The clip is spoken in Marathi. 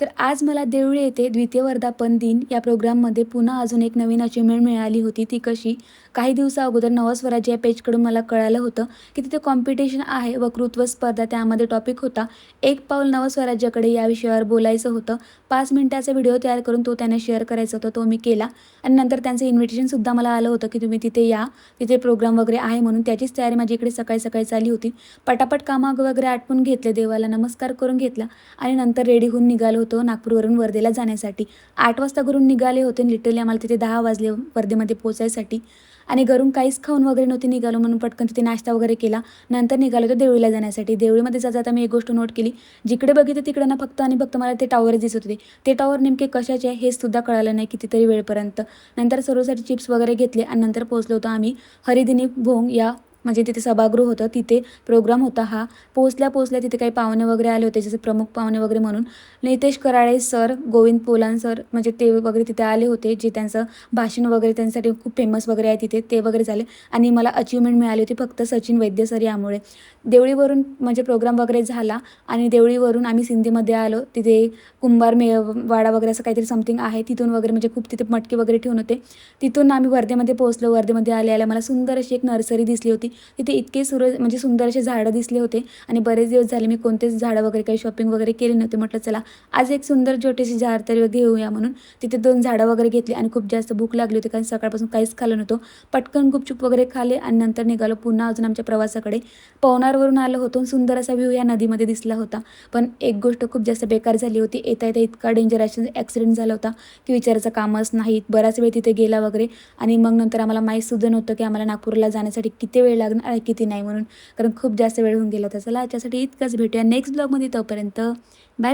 तर आज मला देवळी येथे द्वितीय वर्धापन दिन या प्रोग्राममध्ये पुन्हा अजून एक नवीन अचीवमेंट मिळाली होती. ती कशी? काही दिवसा अगोदर नवस्वराज्य या पेजकडून मला कळालं होतं की तिथे कॉम्पिटिशन आहे, वक्तृत्व स्पर्धा. त्यामध्ये टॉपिक होता एक पाऊल नवस्वराज्याकडे. या विषयावर बोलायचं होतं. 5 मिनिटाचा व्हिडिओ तयार करून तो त्याने शेअर करायचा होता. तो मी केला आणि नंतर त्यांचं इन्व्हिटेशनसुद्धा मला आलं होतं की तुम्ही तिथे या, तिथे प्रोग्राम वगैरे आहे म्हणून. त्याचीच तयारी माझी इकडे सकाळी सकाळी चालली होती. पटापट कामं वगैरे आटपून घेतले, देवाला नमस्कार करून घेतला आणि नंतर रेडी होऊन निघालो होतो नागपूरवरून वर्धेला जाण्यासाठी. 8 वाजता घरून निघाले होते. लिटरली आम्हाला तिथे 10 वाजले वर्धेमध्ये पोहोचायसाठी. आणि घरून काहीच खाऊन वगैरे नव्हती निघालो, म्हणून पटकन तिथे नाश्ता वगैरे केला. नंतर निघालो होतो देवळीला जाण्यासाठी. देवळीमध्ये जाता मी एक गोष्ट नोट केली, जिकडे बघितलं तिकडं ना फक्त आणि फक्त मला ते टॉवर दिसत होते. ते टॉवर नेमके कशाचे आहे हे सुद्धा कळालं नाही कितीतरी वेळपर्यंत. नंतर सर्वसाठी चिप्स वगैरे घेतले आणि नंतर पोहोचलो होतो आम्ही हरिदिनी भोंग या, म्हणजे तिथे सभागृह होतं, तिथे प्रोग्राम होता हा. पोचल्या तिथे काही पाहुणे वगैरे आले होते, जसे प्रमुख पाहुणे वगैरे म्हणून नितेश कराळे सर, गोविंद पोलान सर, म्हणजे ते वगैरे तिथे आले होते. जे त्यांचं भाषण वगैरे त्यांच्यासाठी खूप फेमस वगैरे आहे तिथे, ते वगैरे झाले. आणि मला अचीवमेंट मिळाली होती फक्त सचिन वैद्य सर यामुळे. देवळीवरून म्हणजे प्रोग्राम वगैरे झाला आणि देवळीवरून आम्ही सिंधीमध्ये आलो. तिथे कुंभार वाडा वगैरे असं काहीतरी समथिंग आहे, तिथून वगैरे म्हणजे खूप तिथे मटके वगैरे ठेवून होते. तिथून आम्ही वर्धेमध्ये पोहोचलो. वर्धेमध्ये आल्या मला सुंदर अशी एक नर्सरी दिसली होती. तिथे इतके म्हणजे सुंदर असे झाडं दिसले होते आणि बरेच दिवस झाले मी कोणतेच झाडं वगैरे काही शॉपिंग वगैरे केली नव्हते. म्हटलं चला आज एक सुंदर छोटीशी झाड तरी घेऊया म्हणून तिथे 2 झाडं वगैरे घेतली आणि खूप जास्त भूक लागली होती कारण सकाळपासून काहीच खाल्लं नव्हतं. पटकन गुपचूप वगैरे खाले आणि नंतर निघालो पुन्हा अजून आमच्या प्रवासाकडे. पवनारवरून आलो होतो. सुंदर असा व्ह्यू या नदीमध्ये दिसला होता. पण एक गोष्ट खूप जास्त बेकार झाली होती. येता इतका डेंजर ॲक्सिडेंट झाला होता की विचारायचं कामच नाही. बराच वेळ तिथे गेला वगैरे आणि मग नंतर आम्हाला माहीत सुद्धा नव्हतं की आम्हाला नागपूरला जाण्यासाठी किती वेळ लागणार आणि किती नाही म्हणून, कारण खूप जास्त वेळ होऊन गेला होता. चला याच्यासाठी इतकंच. भेटूया नेक्स्ट ब्लॉगमध्ये. तोपर्यंत बाय.